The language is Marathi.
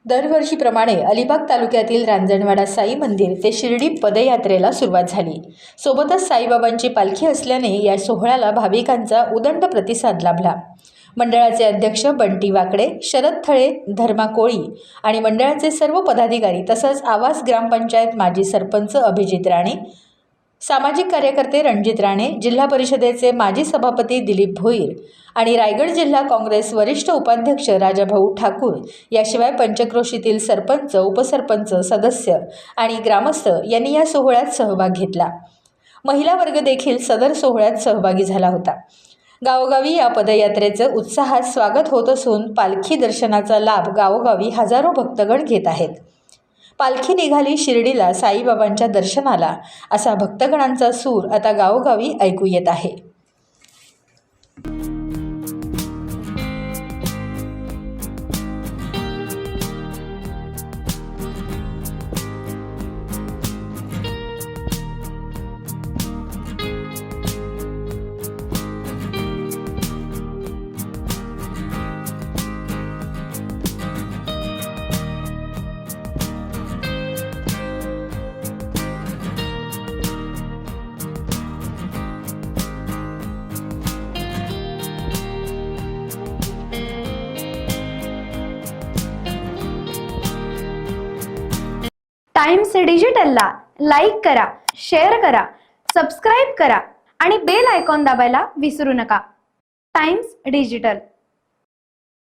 दरवर्षीप्रमाणे अलिबाग तालुक्यातील रांजणवाडा साई मंदिर ते शिर्डी पदयात्रेला सुरुवात झाली। सोबतच साईबाबांची पालखी असल्याने या सोहळ्याला भाविकांचा उदंड प्रतिसाद लाभला। मंडळाचे अध्यक्ष बंटी वाकडे, शरद थळे, धर्मा कोळी आणि मंडळाचे सर्व पदाधिकारी तसंच आवास ग्रामपंचायत माजी सरपंच अभिजित राणे, सामाजिक कार्यकर्ते रणजित राणे, जिल्हा परिषदेचे माजी सभापती दिलीप भोईर आणि रायगड जिल्हा काँग्रेस वरिष्ठ उपाध्यक्ष राजाभाऊ ठाकूर याशिवाय पंचक्रोशीतील सरपंच, उपसरपंच, सदस्य आणि ग्रामस्थ यांनी या सोहळ्यात सहभाग घेतला। महिला वर्ग देखील सदर सोहळ्यात सहभागी झाला होता। गावोगावी या पदयात्रेचं उत्साहात स्वागत होत असून पालखी दर्शनाचा लाभ गावोगावी हजारो भक्तगण घेत आहेत। पालखी निघाली शिर्डीला साईबाबांच्या दर्शनाला असा भक्तगणांचा सूर आता गावोगावी ऐकू येत आहे। टाइम्स डिजिटलला लाईक करा, शेअर करा, सबस्क्राईब करा आणि बेल आयकॉन दाबायला विसरू नका। Times digital.